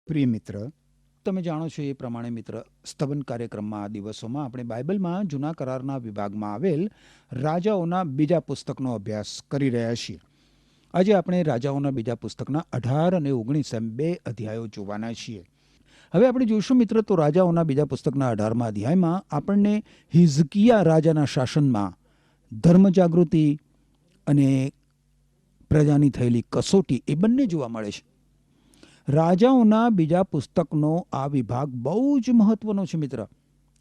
પ્રિય મિત્ર, તમે જાણો છો એ પ્રમાણે મિત્ર, સ્તવન કાર્યક્રમમાં આ દિવસોમાં આપણે બાઇબલમાં જૂના કરારના વિભાગમાં આવેલ રાજાઓના બીજા પુસ્તકનો અભ્યાસ કરી રહ્યા છીએ. આજે આપણે રાજાઓના બીજા પુસ્તકના 18 અને 19 એમ 2 અધ્યાયો જોવાના છીએ. હવે આપણે જોઈશું મિત્ર, તો રાજાઓના બીજા પુસ્તકના 18મા અધ્યાયમાં આપણને હિઝકિયા રાજાના શાસનમાં ધર્મ જાગૃતિ અને પ્રજાની થયેલી કસોટી એ બંને જોવા મળે છે. રાજાઓના બીજા પુસ્તકનો આ વિભાગ બહુ જ મહત્વનો છે મિત્ર,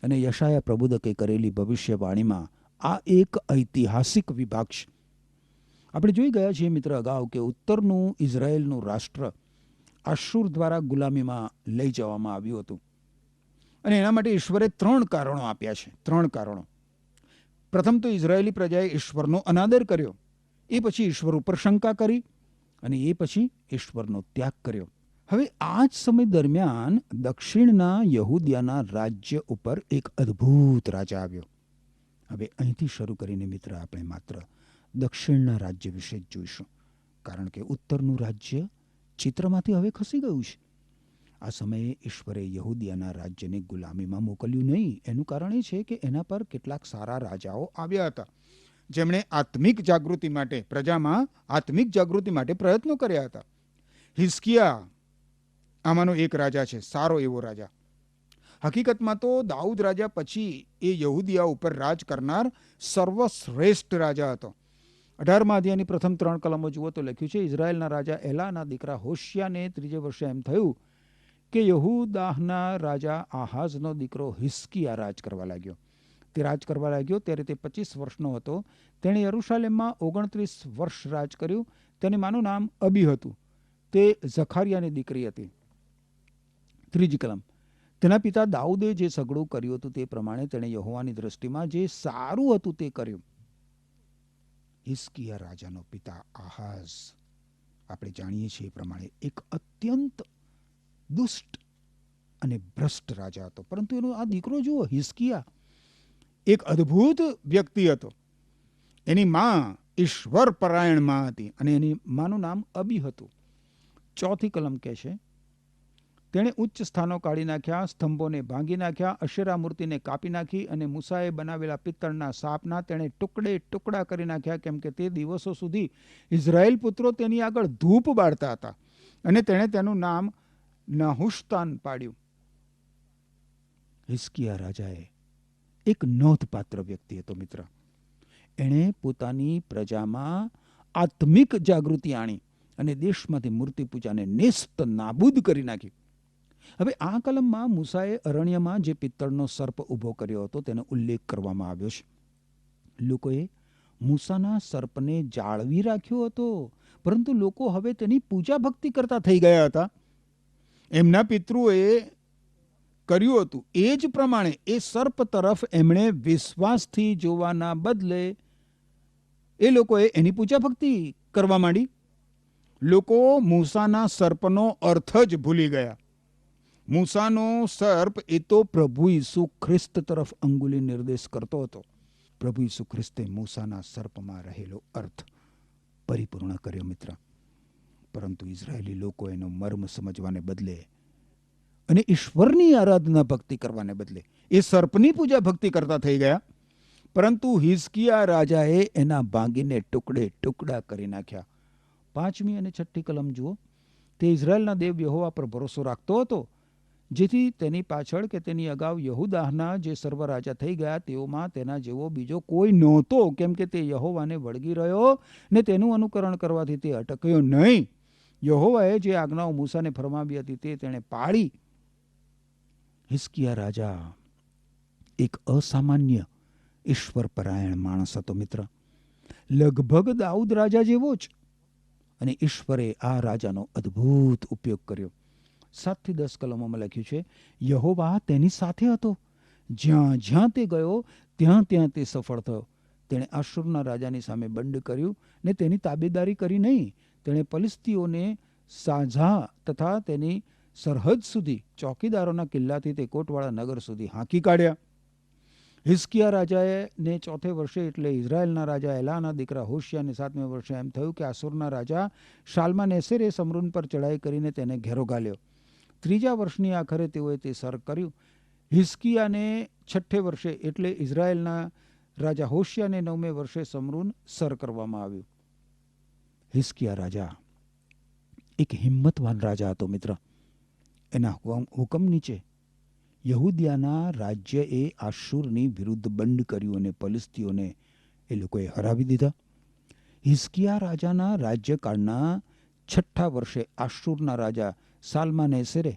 અને યશાયા પ્રબોધકે કરેલી ભવિષ્યવાણીમાં આ એક ઐતિહાસિક વિભાગ છે. આપણે જોઈ ગયા છીએ મિત્ર અગાઉ કે ઉત્તરનું ઇઝરાયેલનું રાષ્ટ્ર આશુર દ્વારા ગુલામીમાં લઈ જવામાં આવ્યું હતું, અને એના માટે ઈશ્વરે 3 કારણો આપ્યા છે. 3 કારણો. પ્રથમ તો ઇઝરાયેલી પ્રજાએ ઈશ્વરનો અનાદર કર્યો, એ પછી ઈશ્વર ઉપર શંકા કરી, અને એ પછી ઈશ્વરનો ત્યાગ કર્યો. હવે આ જ સમય દરમિયાન દક્ષિણના યહૂદિયાના રાજ્ય ઉપર એક અદ્ભુત રાજા આવ્યો. હવે અહીંથી શરૂ કરીને મિત્ર આપણે માત્ર દક્ષિણના રાજ્ય વિશે જ જોઈશું, કારણ કે ઉત્તરનું રાજ્ય ચિત્રમાંથી હવે ખસી ગયું છે. આ સમયે ઈશ્વરે યહૂદિયાના રાજ્યને ગુલામીમાં મોકલ્યું નહીં. એનું કારણ એ છે કે એના પર કેટલાક સારા રાજાઓ આવ્યા હતા, જેમણે આત્મિક જાગૃતિ માટે, પ્રજામાં આત્મિક જાગૃતિ માટે પ્રયત્નો કર્યા હતા. હિઝકિયા આમાંનો એક રાજા છે, સારો એવો રાજા. હકીકતમાં તો દાઉદ રાજા પછી એ યહૂદિયા ઉપર રાજ કરનાર સર્વશ્રેષ્ઠ રાજા હતો. 18મા અધ્યાયની પ્રથમ 3 કલમો જુઓ તો લખ્યું છે, ઇઝરાયેલના રાજા એલાના દીકરા હોશિયાને 3 વર્ષે એમ થયું કે યહૂદાહના રાજા આહાઝનો દીકરો હિઝકિયા રાજ કરવા લાગ્યો. તે રાજ કરવા લાગ્યો ત્યારે તે 25 વર્ષનો હતો. તેણે યરૂશાલેમમાં 29 વર્ષ રાજ કર્યું. તેની માનું નામ અબી હતું. તે ઝખારિયાની દીકરી હતી. 3જી કલમ. તેના પિતા દાઉદે જે સગડું કર્યું હતું તે પ્રમાણે તેણે યહોવાની દ્રષ્ટિમાં જે સારું હતું તે કર્યું. હિઝકિયા રાજાનો પિતા આહાઝ, આપણે જાણીએ છીએ એ પ્રમાણે, એક અત્યંત દુષ્ટ અને ભ્રષ્ટ રાજા હતો. પરંતુ એનો આ દીકરો જુઓ, હિઝકિયા, એક અદ્ભુત વ્યક્તિ હતો. એની માં ઈશ્વર પરાયણ માં હતી, અને એની માનું નામ અબી હતું. 4થી કલમ કહે છે, તેણે ઉચ્ચ સ્થાનો કાઢી નાખ્યા, સ્તંભોને ભાંગી નાખ્યા, અશેરા મૂર્તિને કાપી નાખી, અને મૂસાએ બનાવેલા પિત્તળના સાપના તેણે ટુકડે ટુકડા કરી નાખ્યા, કેમ કે તે દિવસો સુધી ઇઝરાયેલ પુત્રો તેની આગળ ધૂપ બાળતા હતા, અને તેણે તેનું નામ નહુશતાન પાડ્યું. હિઝકિયા રાજાએ એક નોંધપાત્ર વ્યક્તિ હતો મિત્ર. એણે પોતાની પ્રજામાં આત્મિક જાગૃતિ આણી અને દેશમાંથી મૂર્તિ પૂજાને નેસ્ત નાબૂદ કરી નાખી. હવે આ કલમમાં મૂસાએ અરણ્યમાં જે પિત્તળનો સર્પ ઊભો કર્યો હતો તેનો ઉલ્લેખ કરવામાં આવ્યો છે. લોકોએ મૂસાના સર્પને જાળવી રાખ્યો હતો, પરંતુ લોકો હવે તેની પૂજા ભક્તિ કરતા થઈ ગયા હતા. એમના પિતૃઓએ કર્યું હતું એ જ પ્રમાણે એ સર્પ તરફ એમણે વિશ્વાસથી જોવાના બદલે એ લોકોએ એની પૂજા ભક્તિ કરવા માંડી. લોકો મૂસાના સર્પનો અર્થ જ ભૂલી ગયા. મૂસાનો સર્પ એ તો પ્રભુ ઈસુ ખ્રિસ્ત તરફ અંગુલી નિર્દેશ કરતો હતો. પ્રભુ ઈસુ ખ્રિસ્તે મૂસાના સર્પમાં રહેલો અર્થ પરિપૂર્ણ કર્યો મિત્ર. પરંતુ ઇઝરાયેલી લોકો એનો મર્મ સમજવાને બદલે અને ઈશ્વરની આરાધના ભક્તિ કરવાને બદલે એ સર્પની પૂજા ભક્તિ કરતા થઈ ગયા. પરંતુ હિઝકિયા રાજાએ એના ભાંગીને ટુકડે ટુકડા કરી નાખ્યા. 5મી અને 6ઠી કલમ જુઓ. તે ઇઝરાયેલના દેવ યહોવા પર ભરોસો રાખતો હતો, જેથી તેની પાછળ કે તેની અગાઉ યહૂદાહના જે સર્વ રાજા થઈ ગયા તેઓમાં તેના જેવો બીજો કોઈ નહોતો, કેમ કે તે યહોવાને વળગી રહ્યો ને તેનું અનુકરણ કરવાથી તે અટક્યો નહીં. યહોવાએ જે આજ્ઞાઓ મૂસાને ફરમાવી હતી તે તેણે પાળી. હિઝકિયા રાજા એક અસામાન્ય ઈશ્વર પરાયણ માણસ હતો મિત્ર, લગભગ દાઉદ રાજા જેવો જ. અને ઈશ્વરે આ રાજાનો અદ્ભુત ઉપયોગ કર્યો. 7થી 10 કલમોમાં લખ્યું છે, યહોવા તેની સાથે હતો. જ્યાં જ્યાં તે ગયો ત્યાં ત્યાં તે સફળ થયો. તેણે આશુરના રાજાની સામે બંડ કર્યું ને તેની તાબેદારી કરી નહીં. તેણે ફલિસ્તીઓને સાઝા તથા તેની સરહદ સુધી, ચોકીદારોના કિલ્લાથી તે કોટવાળા નગર સુધી હાંકી કાઢ્યા. હિઝકિયા રાજાએ ને 4થે વર્ષે એટલે ઇઝરાયેલના રાજા એલાના દીકરા હોશિયાને 7મે વર્ષે એમ થયું કે આસુરના રાજા શાલ્માનેસેરે સમરૂન પર ચડાઈ કરીને તેને ઘેરો ઘાલ્યો. ત્રીજા વર્ષની આખરે તેઓએ તે સર કર્યું. હિસ્કિયાને 6 વર્ષે એટલે ઇઝરાયેલના રાજા હોશિયાને 9મે વર્ષે સમરૂન સર કરવામાં આવ્યું. હિસ્કિયા રાજા એક હિંમતવાન રાજા હતો મિત્ર. એના હુકમ નીચે યહૂદિયાના રાજ્યએ આશુરની વિરુદ્ધ બંધ કર્યું અને ફલિસ્તીઓને એ લોકોએ હરાવી દીધા. હિસ્કિયા રાજાના રાજ્યકાળના 6 વર્ષે આશુરના રાજા સાલ્માનેસેરે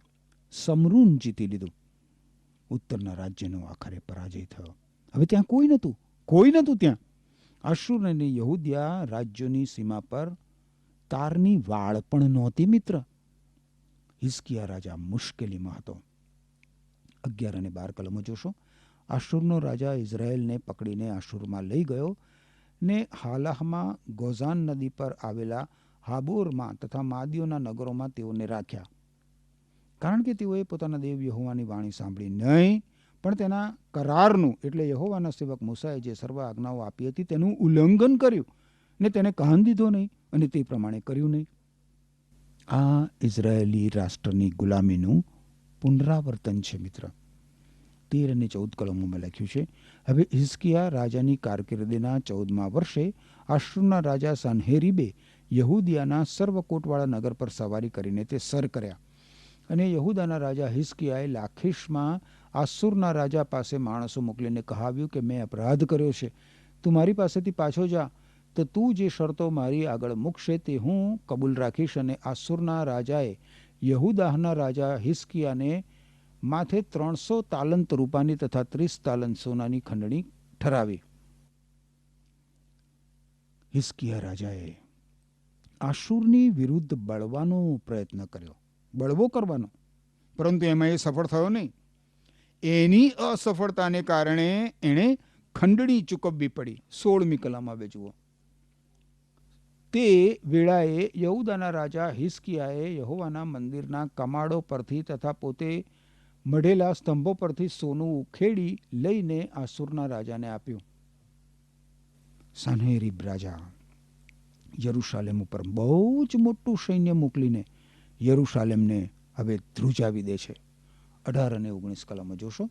સમરૂન જીતી લીધું. ઉત્તરના રાજ્યનો આખરે પરાજય થયો. હવે ત્યાં કોઈ નહોતું ત્યાં. આશુર અને યહૂદિયા રાજ્યોની સીમા પર તારની વાળ પણ નહોતી મિત્ર. હિસ્કિયા રાજા મુશ્કેલીમાં હતો. 11 અને 12 કલમો જોશો. આશુરનો રાજા ઇઝરાયેલને પકડીને આશુરમાં લઈ ગયો ને હાલાહમાં ગોઝાન નદી પર આવેલા હાબોરમાં તથા માદીઓના નગરોમાં તેઓને રાખ્યા. કારણ કે તેઓએ પોતાના દેવ યહોવાની વાણી સાંભળી નહીં, પણ તેના કરારનું એટલે યહોવાના સેવક મૂસાએ જે સર્વ આજ્ઞાઓ આપી હતી તેનું ઉલ્લંઘન કર્યું ને તેને કાન દીધો નહીં અને તે પ્રમાણે કર્યું નહીં. આ ઇઝરાયેલી રાષ્ટ્રની ગુલામીનું પુનરાવર્તન છે મિત્ર. 13 અને 14 કલમોમાં લખ્યું છે. હવે હિસ્કિયા રાજાની કારકિર્દીના 14મા વર્ષે આશુરના રાજા સનહેરીબે યહૂદિયાના સર્વકોટવાળા નગર પર સવારી કરીને તે સર કર્યા. અને યહૂદાના રાજા હિસ્કિયાએ લાખીશમાં આસુરના રાજા પાસે માણસો મોકલીને કહાવ્યું કે મેં અપરાધ કર્યો છે, તું મારી પાસેથી પાછો જા, તો તું જે શરતો મારી આગળ મૂકશે તે હું કબૂલ રાખીશ. અને આસુરના રાજાએ યહૂદાના રાજા હિસ્કિયાને માથે 300 તાલંત રૂપાની તથા 30 તાલંત સોનાની ખંડણી ઠરાવી. હિસ્કિયા રાજાએ આશુરની વિરુદ્ધ બળવાનો પ્રયત્ન કર્યો, બળવો કરવાનો, પરંતુ એમાં એ સફળ થયો નહીં. એની અસફળતાને કારણે એણે ખંડણી ચૂકવવી પડી. 16મી કલમ આવે જુઓ. તે વેળાએ યહૂદાના રાજા હિસ્કિયાએ યહોવાના મંદિરના કમાડો પરથી તથા પોતે મઢેલા સ્તંભો પરથી સોનું ઉખેડી લઈને આસુરના રાજાને આપ્યું. સનહેરીબ રાજા યરૂશાલેમ ઉપર બહુ જ મોટું સૈન્ય મોકલીને યરૂશાલેમને હવે ધ્રુજાવી દે છે. 18 અને 19 કલમો જોશો.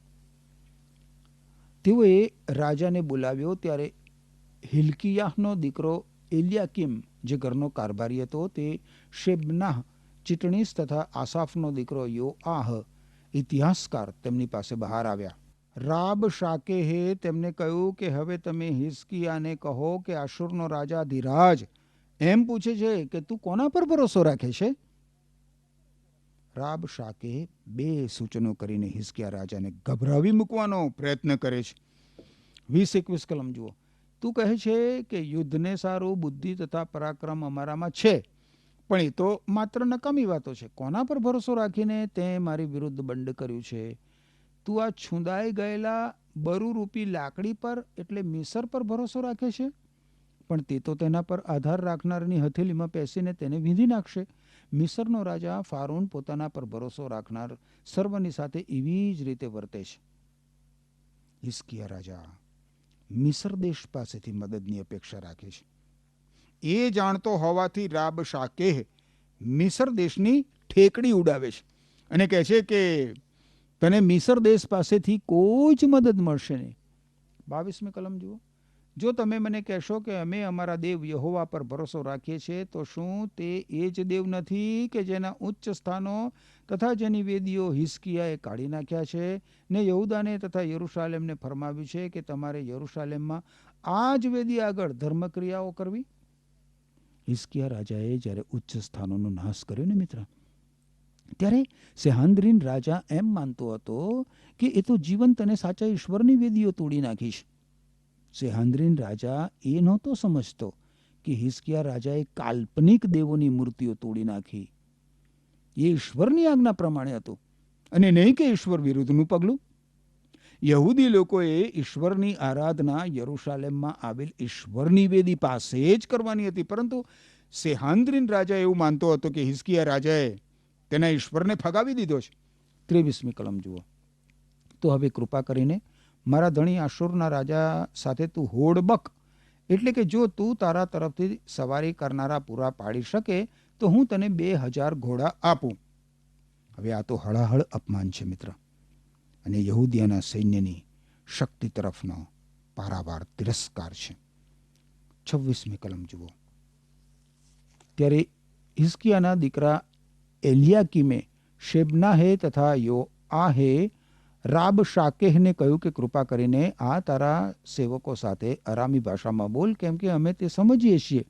તેઓએ રાજાને બોલાવ્યો ત્યારે હિલ્કિયાહનો દીકરો એલિયાકીમ જે ઘરનો કારભારી હતો તે શેબનાહ ચીટણીસ તથા આસાફનો દીકરો યોઆહ ઇતિહાસકાર તેમની પાસે બહાર આવ્યા. રાબ શાકેહે તેમને કહ્યું કે હવે તમે હિસ્કિયાને કહો કે આશુરનો રાજા ધીરાજ એમ પૂછે છે કે તું કોના પર ભરોસો રાખે છે. રાબ શાકે 2 સૂચનો કરીને હિસ્કિયા રાજાને ગભરાવી મૂકવાનો પ્રયત્ન કરે છે. 20-21 કલમ જુઓ. તું કહે છે કે યુદ્ધને સારું બુદ્ધિ તથા પરાક્રમ અમારામાં છે, પણ એ તો માત્ર નકામી વાતો છે. કોના પર ભરોસો રાખીને તે મારી વિરુદ્ધ બંડ કર્યું છે. તું આ છૂંદાઈ ગયેલા બરુરૂપી લાકડી પર એટલે મિસર પર ભરોસો રાખે છે, પણ તે તો તેના પર આધાર રાખનારની હથેલીમાં પેસીને તેને વીંધી નાખશે. મિસરનો રાજા ફારૂન પોતાના પર ભરોસો રાખનાર સર્વની સાથે એવી જ રીતે વર્તે છે. હિસ્કિયા રાજા મિસર દેશ પાસેથી મદદની અપેક્ષા રાખે છે. એ જાણતો હોવાથી રાબ શાકેહ મિસર દેશની ઠેકડી ઉડાવે છે અને કહે છે કે તને મિસર દેશ પાસેથી કોઈ જ મદદ મળશે નહીં. 22મી કલમ જુઓ. જો તમે મને કહેશો કે અમે અમારા દેવ યહોવા પર ભરોસો રાખીએ છીએ, તો શું તે એ જ દેવ નથી કે જેના ઉચ્ચ સ્થાનો તથા જેની વેદીઓ હિસ્કિયાએ કાઢી નાખ્યા છે ને યહૂદાને તથા યરૂશાલેમને ફરમાવ્યું છે કે તમારે યરૂશાલેમમાં આ જ વેદી આગળ ધર્મક્રિયાઓ કરવી. હિસ્કિયા રાજાએ જ્યારે ઉચ્ચ સ્થાનોનો નાશ કર્યો ને મિત્ર, ત્યારે સેહાન્દ્રીન રાજા એમ માનતો હતો કે એ તો જીવંત અને સાચા ઈશ્વરની વેદીઓ તોડી નાખીશ. સેહાન્દ્રીન રાજા એ નહોતો સમજતો કે હિસ્કિયા રાજાએ કાલ્પનિક દેવોની મૂર્તિઓ તોડી નાખી. એ ઈશ્વરની આજ્ઞા પ્રમાણે હતું અને નહીં કે ઈશ્વર વિરુદ્ધનું પગલું. યહૂદી લોકોએ ઈશ્વરની આરાધના યરૂશાલેમમાં આવેલ ઈશ્વરની વેદી પાસે જ કરવાની હતી, પરંતુ સેહાન્દ્રીન રાજા એવું માનતો હતો કે હિસ્કિયા રાજાએ તેના ઈશ્વરને ફગાવી દીધો છે. 23મી કલમ જુઓ. તો હવે કૃપા કરીને મારા ધણી આશુરના રાજા સાથે તું હોડબક, એટલે કે જો તું તારા તરફથી સવારી કરનારા પૂરા પાડી શકે તો હું તને 2000 ઘોડા આપું. હવે આ તો હળાહળ અપમાન છે મિત્ર, અને યહૂદીયાના સૈન્યની શક્તિ તરફનો પારાવાર તિરસ્કાર છે. 26મી કલમ જુઓ. ત્યારે હિઝકિયાના દીકરા એલિયાકીમે શેબનાહે તથા યોઆહે રાબશાકેહને કહ્યું કે કૃપા કરીને આ તારા સેવકો સાથે અરામી ભાષામાં બોલ, કેમ કે અમે તે સમજીએ છીએ.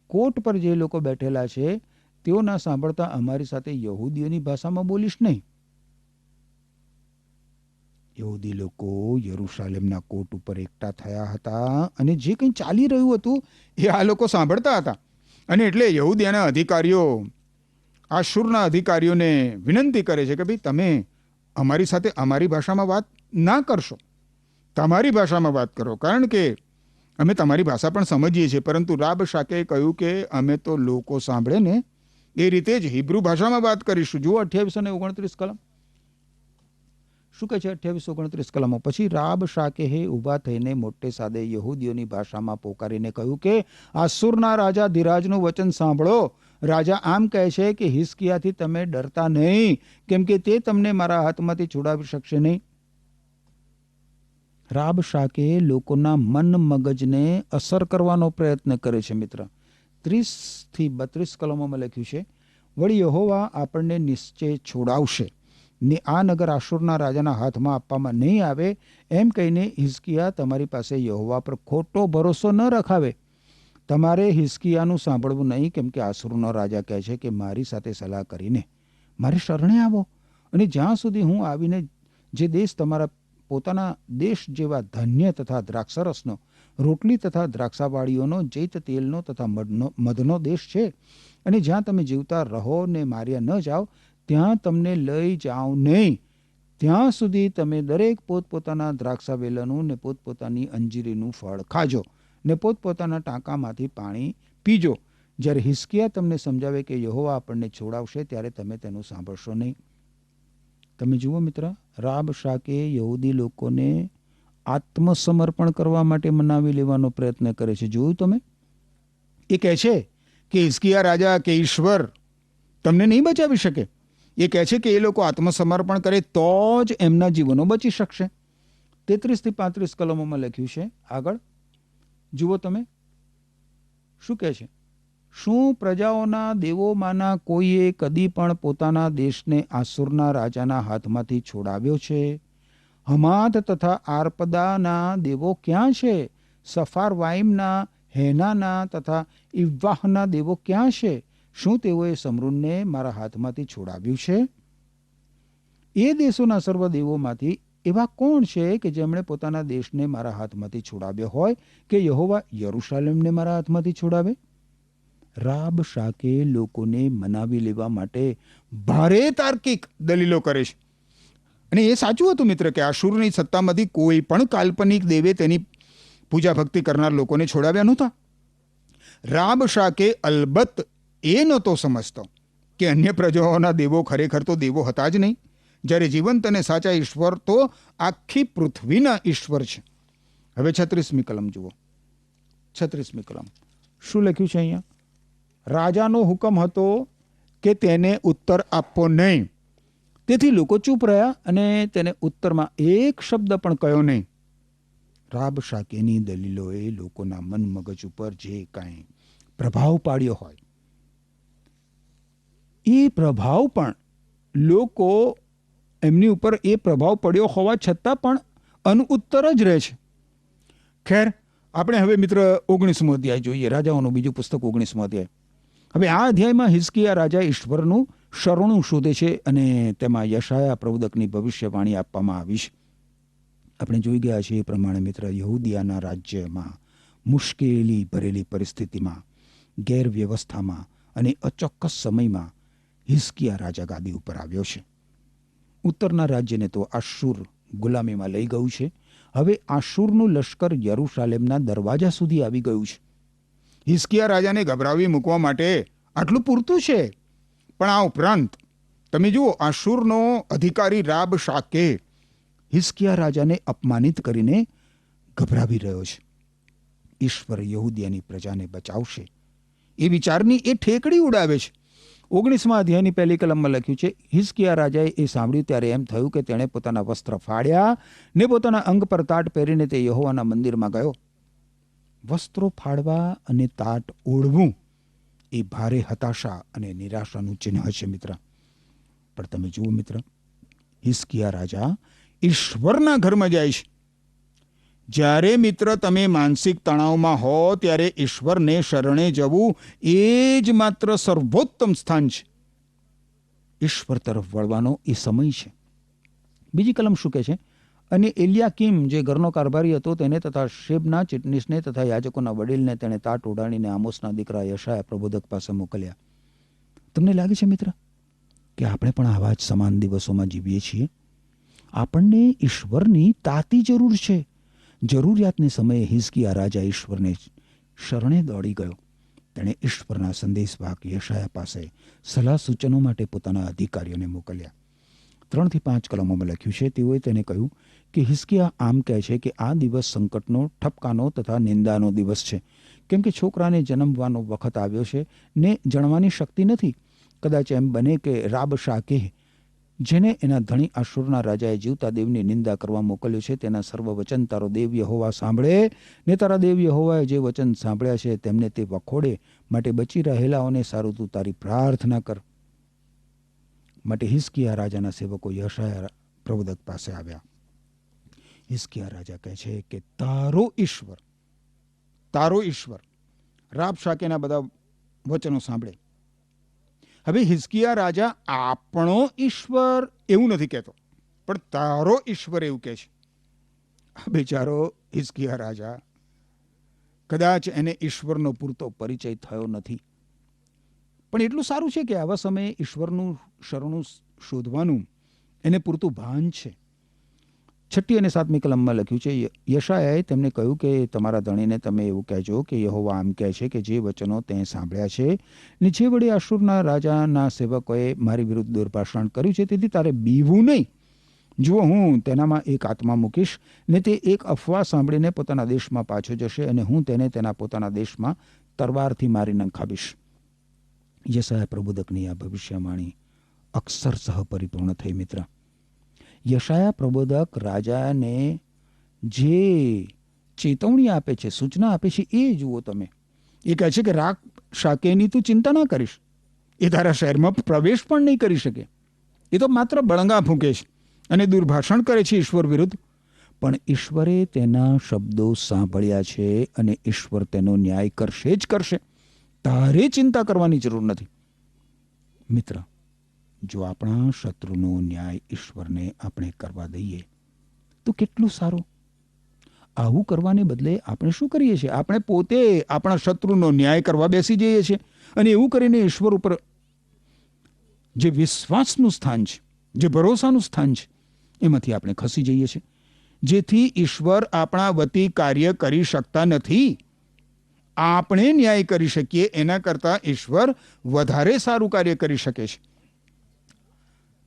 કોટ પર જે લોકો બેઠેલા છે તેઓ ના સાંભળતા અમારી સાથે યહૂદીઓની ભાષામાં બોલીશ નહીં. યહૂદી લોકો યરૂશાલેમના કોટ ઉપર એકઠા થયા હતા અને જે કંઈ ચાલી રહ્યું હતું એ આ લોકો સાંભળતા હતા. અને એટલે યહૂદીયાના અધિકારીઓ આશુરના અધિકારીઓને વિનંતી કરે છે કે ભાઈ તમે અમારી સાથે અમારી ભાષામાં વાત ના કરશો, તમારી ભાષામાં વાત કરો, કારણ કે અમે તમારી ભાષા પણ સમજીએ છીએ. પરંતુ રાબશાકેએ કહ્યું કે અમે તો લોકો સાંભળે ને એ રીતે જ હિબ્રુ ભાષામાં વાત કરીશું. જુઓ 2829 કલમ શું કહે છે. 2829 કલમો પછી રાબશાકેહે ઊભા થઈને મોટે સાદે યહૂદીઓની ભાષામાં પોકારીને કહ્યું કે આસુરના રાજા ધીરાજનું વચન સાંભળો. રાજા આમ કહે છે કે હિઝકિયાથી તમે ડરતા નહીં, કેમ કે તે તમને મારા હાથમાંથી છોડાવી શકશે નહીં. રાબશાકે લોકોના મન મગજને અસર કરવાનો પ્રયત્ન કરે છે મિત્ર. 30 થી 32 કલમોમાં લખ્યું છે, વળી યહોવા આપણને નિશ્ચય છોડાવશે ને આ નગર આશુરના રાજાના હાથમાં આપવામાં નહીં આવે. એમ કહીને હિઝકિયા તમારી પાસે યહોવા પર ખોટો ભરોસો ન રખાવે. તમારે હિઝકિયાનું સાંભળવું નહીં, કેમ કે આશુરનો રાજા કહે છે કે મારી સાથે સલાહ કરીને મારી શરણે આવો, અને જ્યાં સુધી હું આવીને જે દેશ તમારા પોતાના દેશ જેવા ધાન્ય તથા દ્રાક્ષરસનો, રોટલી તથા દ્રાક્ષાવાળીઓનો, જૈત તેલનો તથા મધનો દેશ છે, અને જ્યાં તમે જીવતા રહો ને માર્યા ન જાઓ, ત્યાં તમને લઈ જાઓ નહીં. ત્યાં સુધી તમે દરેક પોતપોતાના દ્રાક્ષા વેલાનું ને પોતપોતાની અંજીરીનું ફળ ખાજો ને પોતપોતાના ટાંકામાંથી પાણી પીજો. જ્યારે હિઝકિયા તમને સમજાવે કે યહોવા આપણને છોડાવશે, ત્યારે તમે તેનું સાંભળશો નહીં. તમે જુઓ મિત્ર, રાબશાકે યહૂદી લોકોને આત્મસમર્પણ કરવા માટે મનાવી લેવાનો પ્રયત્ન કરે છે. જોયું તમે? એ કહે છે કે હિઝકિયા રાજા કે ઈશ્વર તમને નહીં બચાવી શકે. એ કહે છે કે એ લોકો આત્મસમર્પણ કરે તો જ એમના જીવનો બચી શકશે. 33 થી 35 કલમોમાં લખ્યું છે. આગળ જુઓ તમે શું કહે છે. શું પ્રજાઓના દેવોમાંના કોઈએ કદી પણ પોતાના દેશને આસુરના રાજાના હાથમાંથી છોડાવ્યો છે? હમાત તથા આર્પદાના દેવો ક્યાં છે? સફારવાઈમના, હેનાના તથા ઇવ્વાહના દેવો ક્યાં છે? શું તેઓએ સમરૂનને મારા હાથમાંથી છોડાવ્યું છે? એ દેશોના સર્વ દેવોમાંથી એવા કોણ છે કે જેમણે પોતાના દેશને મારા હાથમાંથી છોડાવ્યો હોય, કે યહોવા યરૂશાલેમને મારા હાથમાંથી છોડાવે? રાબશાકે લોકોને મનાવી લેવા માટે ભારે તાર્કિક દલીલો કરે છે. અને એ સાચું હતું મિત્ર કે આશુરની સત્તામાંથી કોઈ પણ કાલ્પનિક દેવે તેની પૂજા ભક્તિ કરનાર લોકોને છોડાવ્યા નહોતા. રાબશાકે અલબત્ત એ નહોતો સમજતો કે અન્ય પ્રજાઓના દેવો ખરેખર તો દેવો હતા જ નહીં, જ્યારે જીવંત અને સાચા ઈશ્વર તો આખી પૃથ્વીના ઈશ્વર છે. હવે 36મી કલમ જુઓ. 36મી કલમ શું લખ્યું છે અહીંયા? રાજાનો હુકમ હતો કે તેને ઉત્તર આપવો નહીં. તેથી લોકો ચૂપ રહ્યા અને તેને ઉત્તરમાં એક શબ્દ પણ કહ્યો નહીં. રાબશાકેની દલીલોએ લોકોના મન મગજ ઉપર જે કાંઈ પ્રભાવ પાડ્યો હોય, એ પ્રભાવ પણ લોકો એમની ઉપર એ પ્રભાવ પડ્યો હોવા છતાં પણ અનુત્તર જ રહે છે. ખેર, આપણે હવે મિત્ર 19મો અધ્યાય જોઈએ. રાજાઓનું બીજું પુસ્તક 19મો અધ્યાય. હવે આ અધ્યાયમાં હિઝકિયા રાજા ઈશ્વરનું શરણું શોધે છે અને તેમાં યશાયા પ્રવદકની ભવિષ્યવાણી આપવામાં આવી છે. આપણે જોઈ ગયા છીએ એ પ્રમાણે મિત્ર, યહૂદિયાના રાજ્યમાં મુશ્કેલી ભરેલી પરિસ્થિતિમાં, ગેરવ્યવસ્થામાં અને અચોક્કસ સમયમાં હિઝકિયા રાજા ગાદી ઉપર આવ્યો છે. ઉત્તરના રાજ્યને તો આશુર ગુલામીમાં લઈ ગયું છે. હવે આશુરનું લશ્કર યરૂશાલેમના દરવાજા સુધી આવી ગયું છે. હિઝકિયા રાજાને ગભરાવી મૂકવા માટે આટલું પૂરતું છે. પણ આ ઉપરાંત તમે જુઓ, આશુરનો અધિકારી રાબશાકે હિઝકિયા રાજાને અપમાનિત કરીને ગભરાવી રહ્યો છે. ઈશ્વર યહૂદિયાની પ્રજાને બચાવશે એ વિચારની એ ઠેકડી ઉડાવે છે. 19મા અધ્યાયની પહેલી કલમમાં લખ્યું છે, હિઝકિયા રાજાએ એ સાંભળ્યું ત્યારે એમ થયું કે તેણે પોતાના વસ્ત્ર ફાડ્યા ને પોતાના અંગ પર તાટ પહેરીને તે યહોવાના મંદિરમાં ગયો. વસ્ત્રો ફાડવા અને તાટ ઓઢવું એ ભારે હતાશા અને નિરાશાનું ચિહ્ન છે મિત્ર. પણ તમે જુઓ મિત્ર, હિઝકિયા રાજા ઈશ્વરના ઘરમાં જાય છે. જ્યારે મિત્ર તમે માનસિક તણાવમાં હો ત્યારે ઈશ્વરને શરણે જવું એ જ માત્ર સર્વોત્તમ સ્થાન છે. ઈશ્વર તરફ વળવાનો એ સમય છે. બીજી કલમ શું કહે છે? અને એલિયાકીમ જે ઘરનો કારભારી હતો તેને તથા શેબના ચીટનીસને તથા યાજકોના વડીલને તેણે તાટ ઓઢાડીને આમોસના દીકરા યશાયા પ્રબોધક પાસે મોકલ્યા. તમને લાગે છે મિત્ર કે આપણે પણ આવા જ સમાન દિવસોમાં જીવીએ છીએ? આપણને ઈશ્વરની તાતી જરૂર છે. જરૂરિયાતને સમયે હિઝકિયા રાજા ઈશ્વરને શરણે દોડી ગયો. તેણે ઈશ્વરના સંદેશવાહક યશાયા પાસે સલાહ સૂચનો માટે પોતાના અધિકારીઓને મોકલ્યા. 3-5 કલમોમાં લખ્યું છે, તેઓએ તેને કહ્યું કે હિઝકિયા આમ કહે છે કે આ દિવસ સંકટનો, ઠપકાનો તથા નિંદાનો દિવસ છે, કેમ કે છોકરાને જન્મવાનો વખત આવ્યો છે ને જણવાની શક્તિ નથી. કદાચ એમ બને કે રાબશાકેહ, જેને એના ધણી આશુરના રાજાએ જીવતા દેવની નિંદા કરવા મોકલ્યો છે, તેના સર્વ વચન તારો દેવ યહોવા સાંભળે ને તારા દેવ યહોવાએ જે વચન સાંભળ્યા છે તેમને તે વખોડે. માટે બચી રહેલાઓને સારું તું તારી પ્રાર્થના કર. માટે હિઝકિયા રાજાના સેવકો યશાયા પ્રબોધક પાસે આવ્યા. હિઝકિયા રાજા કહે છે કે તારો ઈશ્વર રાબશાકેના બધા વચનો સાંભળે. હવે હિઝકિયા રાજા આપણો ઈશ્વર એવું નથી કહેતો, પણ તારો ઈશ્વર એવું કહે છે. બિચારો હિઝકિયા રાજા, કદાચ એને ઈશ્વરનો પૂરતો પરિચય થયો નથી. પણ એટલું સારું છે કે આવા સમયે ઈશ્વરનું શરણું શોધવાનું એને પૂરતું ભાન છે. 6 અને 7મી કલમમાં લખ્યું છે, યશાયાએ તેમને કહ્યું કે તમારા ધણીને તમે એવું કહેજો કે યહોવા આમ કહે છે કે જે વચનો તે સાંભળ્યા છે ને જે વડે આશુરના રાજાના સેવકોએ મારી વિરુદ્ધ દુર્ભાષણ કર્યું છે, તેથી તારે બીવું નહીં. જુઓ, હું તેનામાં એક આત્મા મૂકીશ ને તે એક અફવા સાંભળીને પોતાના દેશમાં પાછો જશે અને હું તેને તેના પોતાના દેશમાં તરવારથી મારી નંખાવીશ. યશાયા પ્રબોધકની આ ભવિષ્યવાણી અક્ષરશઃ પરિપૂર્ણ થઈ મિત્ર. યશાયા પ્રબોધક રાજાને જે ચેતવણી આપે છે, સૂચના આપે છે, એ જુઓ તમે. એ કહે છે કે રાબશાકેની તું ચિંતા ના કરીશ, એ તારા શહેરમાં પ્રવેશ પણ નહીં કરી શકે. એ તો માત્ર બળંગા ફૂંકે છે અને દુર્ભાષણ કરે છે ઈશ્વર વિરુદ્ધ. પણ ઈશ્વરે તેના શબ્દો સાંભળ્યા છે અને ઈશ્વર તેનો ન્યાય કરશે જ કરશે. તારે ચિંતા કરવાની જરૂર નથી. મિત્ર, જો આપણા શત્રુનો ન્યાય ઈશ્વરને આપણે કરવા દઈએ તો કેટલું સારું. આવું કરવાને બદલે આપણે શું કરીએ છીએ? આપણે પોતે આપણા શત્રુનો ન્યાય કરવા બેસી જઈએ છીએ અને એવું કરીને ઈશ્વર ઉપર જે વિશ્વાસનું સ્થાન છે, જે ભરોસાનું સ્થાન છે, એમાંથી આપણે ખસી જઈએ છીએ, જેથી ઈશ્વર આપણા વતી કાર્ય કરી શકતા નથી. આપણે ન્યાય કરી શકીએ એના કરતાં ઈશ્વર વધારે સારું કાર્ય કરી શકે છે.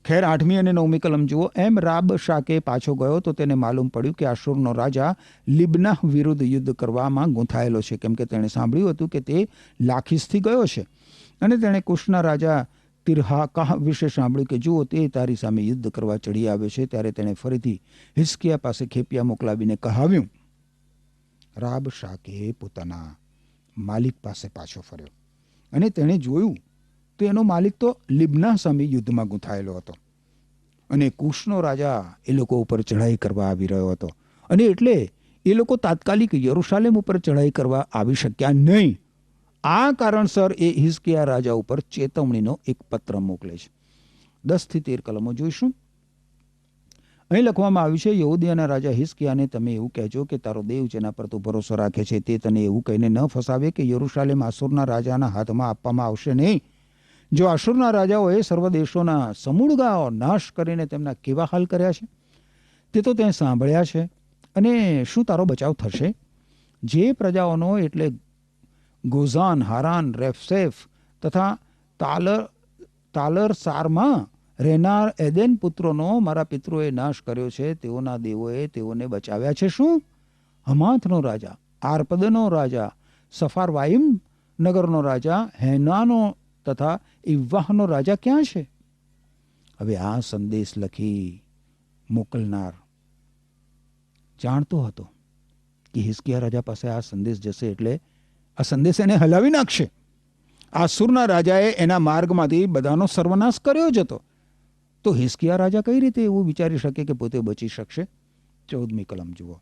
ખેર 8મી અને 9મી કલમ જુઓ. એમ રાબશાકે પાછો ગયો તો તેને માલુમ પડ્યું કે આશુરનો રાજા લિબ્નાહ વિરુદ્ધ યુદ્ધ કરવામાં ગૂંથાયેલો છે, કેમ કે તેણે સાંભળ્યું હતું કે તે લાખીસથી ગયો છે અને તેણે કુશના રાજા તિરહાકાહ વિશે સાંભળ્યું કે જુઓ તે તારી સામે યુદ્ધ કરવા ચડી આવ્યો છે. ત્યારે તેણે ફરીથી હિઝકિયા પાસે ખેપિયા મોકલાવીને કહાવ્યું. રાબશાકે પોતાના માલિક પાસે પાછો ફર્યો અને તેણે જોયું તો એનો માલિક તો લિબ્નાહ સામે યુદ્ધમાં ગૂંથાયેલો હતો અને કુશનો રાજા એ લોકો ઉપર ચઢાઈ કરવા આવી રહ્યો હતો, અને એટલે એ લોકો તાત્કાલિક યરુશાલેમ ઉપર ચઢાઈ કરવા આવી શક્યા નહીં. આ કારણસર એ હિઝકિયા રાજા ઉપર ચેતવણીનો એક પત્ર મોકલે છે. 10-13 કલમો જોઈશું. અહીં લખવામાં આવ્યું છે, યહૂદિયાના રાજા હિઝકિયાને તમે એવું કહેજો કે તારો દેવ જેના પર તું ભરોસો રાખે છે તે તને એવું કહીને ન ફસાવે કે યરુશાલેમ આસુરના રાજાના હાથમાં આપવામાં આવશે નહીં. જો આશુરના રાજાઓએ સર્વ દેશોના સમૂળગાઓ નાશ કરીને તેમના કેવા હાલ કર્યા છે તે તો તે સાંભળ્યા છે. અને શું તારો બચાવ થશે? જે પ્રજાઓનો એટલે ગોઝાન, હારાન, રેફસેફ તથા તાલરસારમાં રહેનાર એદેન પુત્રોનો મારા પિતૃએ નાશ કર્યો છે, તેઓના દેવોએ તેઓને બચાવ્યા છે. શું? હમાથનો રાજા, આર્પદનો રાજા, સફારવાઈમ નગરનો રાજા, હેનાનો તથા ઇવ્વાહનો રાજા ક્યાં છે? હવે આ સંદેશ લખી મોકલનાર જાણતો હતો કે હિઝકિયા રાજા પાસે આ સંદેશ જશે એટલે આ સંદેશ એને હલાવી નાખશે. આસુરના રાજાએ એના માર્ગમાંથી બધાનો સર્વનાશ કર્યો જ હતો. તો હિઝકિયા રાજા કઈ રીતે એવું વિચારી શકે કે પોતે બચી શકશે? 14મી કલમ જુઓ.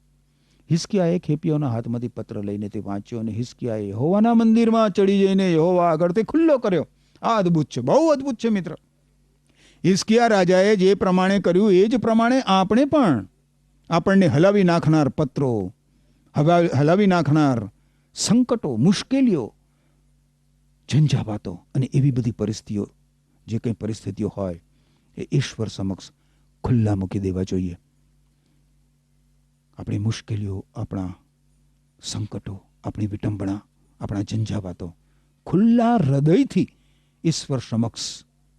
હિઝકિયાએ ખેપીઓના હાથમાંથી પત્ર લઈને તે વાંચ્યો અને હિઝકિયાએ યહોવાના મંદિરમાં ચડી જઈને યહોવા આગળ તે ખુલ્લો કર્યો. આ અદ્ભુત છે, બહુ અદ્ભુત છે મિત્ર. હિઝકિયા રાજાએ જે પ્રમાણે કર્યું એ જ પ્રમાણે આપણે પણ આપણને હલાવી નાખનાર પત્રો, હલાવી નાખનાર સંકટો, મુશ્કેલીઓ, ઝંઝાવાતો અને એવી બધી પરિસ્થિતિઓ, જે કંઈ પરિસ્થિતિઓ હોય એ ઈશ્વર સમક્ષ ખુલ્લા મૂકી દેવા જોઈએ. આપણી મુશ્કેલીઓ, આપણા સંકટો, આપણી વિટંબણા, આપણા ઝંઝાવાતો ખુલ્લા હૃદયથી ઈશ્વર સમક્ષ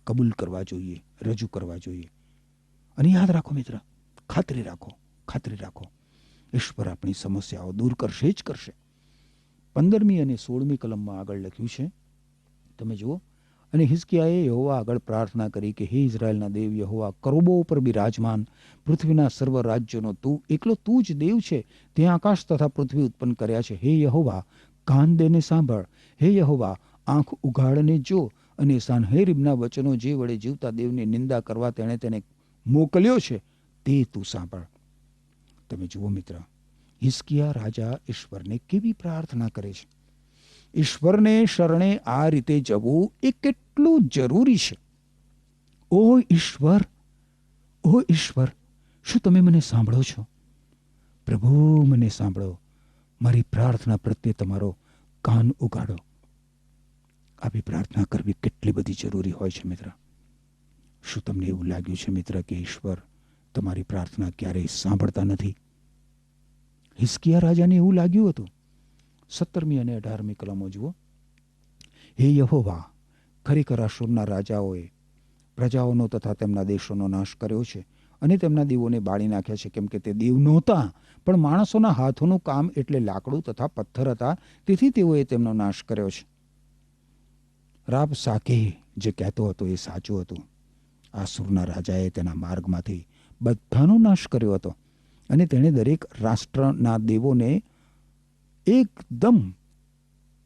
કબૂલ કરવા જોઈએ, રજૂ કરવા જોઈએ. અને યાદ રાખો મિત્ર, ખાતરી રાખો, ખાતરી રાખો, ઈશ્વર આપણી સમસ્યાઓ દૂર કરશે જ કરશે. 15મી અને 16મી કલમમાં આગળ લખ્યું છે, તમે જુઓ. અને હિઝકિયાએ યહોવા આગળ પ્રાર્થના કરી કે હે ઇઝરાયલના દેવ યહોવા, કરોબો ઉપર બિરાજમાન, પૃથ્વીના સર્વ રાજ્યોનો તું એકલો તું જ દેવ છે. તે આકાશ તથા પૃથ્વી ઉત્પન્ન કર્યા છે. હે યહોવા, કાન દેને સાંભળ. હે યહોવા, આંખ ઉઘાડને જો. અને સાન્હેરીબના વચનો જે વડે જીવતા દેવની નિંદા કરવા તેણે તેને મોકલ્યો છે તે તું સાંભળ. તમે જુઓ મિત્ર, હિઝકિયા રાજા ઈશ્વરને કેવી પ્રાર્થના કરે છે. ઈશ્વરને શરણે આ રીતે જવું એ કેટલું જરૂરી છે. ઓ ઈશ્વર, ઓ ઈશ્વર, શું તમે મને સાંભળો છો? પ્રભુ, મને સાંભળો. મારી પ્રાર્થના પ્રત્યે તમારો કાન ઉગાડો. આવી પ્રાર્થના કરવી કેટલી બધી જરૂરી હોય છે મિત્ર. શું તમને એવું લાગ્યું છે મિત્ર કે ઈશ્વર તમારી પ્રાર્થના ક્યારેય સાંભળતા નથી? હિઝકિયા રાજાને એવું લાગ્યું હતું. 17મી અને 18મી કલમો જુઓ. હે યહોવા, ખરેખર આશુરના રાજાઓએ પ્રજાઓનો તથા તેમના દેશોનો નાશ કર્યો છે અને તેમના દેવોને બાળી નાખ્યા છે, કેમ કે તે દેવ નહોતા પણ માણસોના હાથોનું કામ, એટલે લાકડું તથા પથ્થર હતા. તેથી તેઓએ તેમનો નાશ કર્યો છે. રાબ સાકે જે કહેતો હતો એ સાચું હતું. આસુરના રાજાએ તેના માર્ગમાંથી બધાનો નાશ કર્યો હતો અને તેણે દરેક રાષ્ટ્રના દેવોને એકદમ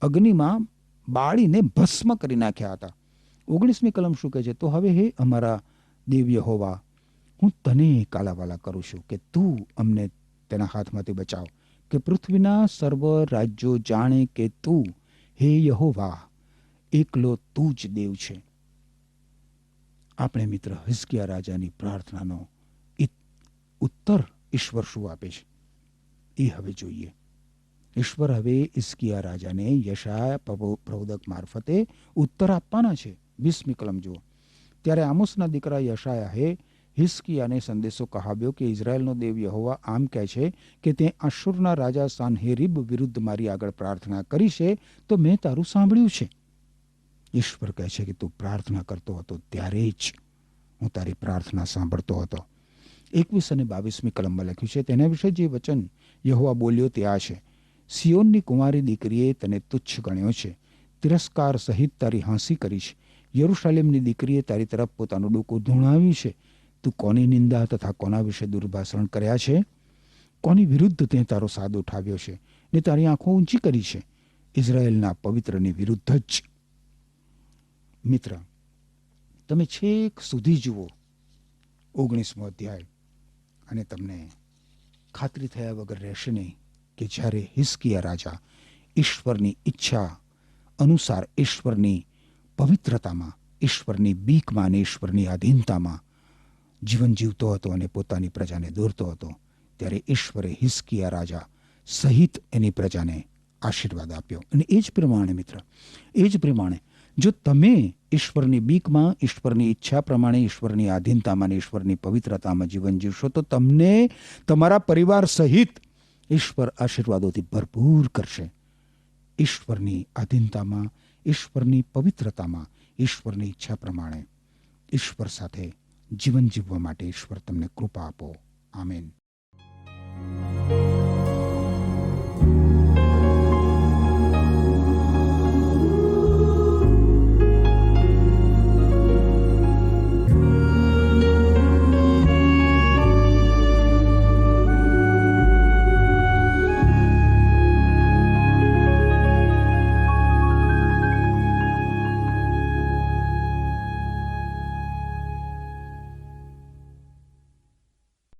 અગ્નિમાં બાળીને ભસ્મ કરી નાખ્યા હતા. 19મી કલમ શું કહે છે? તો હવે હે અમારા દેવ યહોવા, હું તને કાલાવાલા કરું છું કે તું અમને તેના હાથમાંથી બચાવ, કે પૃથ્વીના સર્વ રાજ્યો જાણે કે તું, હે યહોવા, એકલો તું જ દેવ છે. આપણે મિત્ર હિઝકિયા રાજાની પ્રાર્થનાનો ઉત્તર ઈશ્વર શું આપે છે એ હવે જોઈએ. ઈશ્વર હવે હિઝકિયા રાજાને યશાયા પ્રવોદક મારફતે ઉત્તર આપવાના છે. 20મી કલમ જુઓ. ત્યારે આમોસના દીકરા યશાયાએ હિઝકિયાને સંદેશો કહાવ્યો કે ઇઝરાયલનો દેવ યહોવા આમ કહે છે કે તે આશુરના રાજા સાન્હેરીબ વિરુદ્ધ મારી આગળ પ્રાર્થના કરી છે, તો મેં તારું સાંભળ્યું છે. ઈશ્વર કહે છે કે તું પ્રાર્થના કરતો હતો ત્યારે જ હું તારી પ્રાર્થના સાંભળતો હતો. 21 અને 22મી કલમમાં લખ્યું છે, તેના વિશે જે વચન યહોવા બોલ્યો તે આ છે: સિયોનની કુંવારી દીકરીએ તને તુચ્છ ગણ્યો છે, તિરસ્કાર સહિત તારી હાંસી કરી છે. યરૂશાલેમની દીકરીએ તારી તરફ પોતાનું ડોકું ધૂણાવ્યું છે. તું કોની નિંદા તથા કોના વિશે દુર્ભાષણ કર્યા છે? કોની વિરુદ્ધ તે તારો સાદ ઉઠાવ્યો છે ને તારી આંખો ઊંચી કરી છે? ઇઝરાયેલના પવિત્રની વિરુદ્ધ જ. મિત્ર, તમે છેક સુધી જુઓ 19મો અધ્યાય અને તમને ખાતરી થયા વગર રહેશે નહીં કે જ્યારે હિઝકિયા રાજા ઈશ્વરની ઈચ્છા અનુસાર, ઈશ્વરની પવિત્રતામાં, ઈશ્વરની બીકમાં અને ઈશ્વરની આધીનતામાં જીવન જીવતો હતો અને પોતાની પ્રજાને દોરતો હતો, ત્યારે ઈશ્વરે હિઝકિયા રાજા સહિત એની પ્રજાને આશીર્વાદ આપ્યો. અને એ જ પ્રમાણે મિત્ર, એ જ પ્રમાણે જો તમે ઈશ્વરની બીકમાં, ઈશ્વરની ઈચ્છા પ્રમાણે, ઈશ્વરની આધીનતામાં, ઈશ્વરની પવિત્રતામાં જીવન જીવશો તો તમને તમારા પરિવાર સહિત ઈશ્વર આશીર્વાદોથી ભરપૂર કરશે. ઈશ્વરની આધીનતામાં, ઈશ્વરની પવિત્રતામાં, ઈશ્વરની ઈચ્છા પ્રમાણે ઈશ્વર સાથે જીવન જીવવા માટે ઈશ્વર તમને કૃપા આપો. આમેન.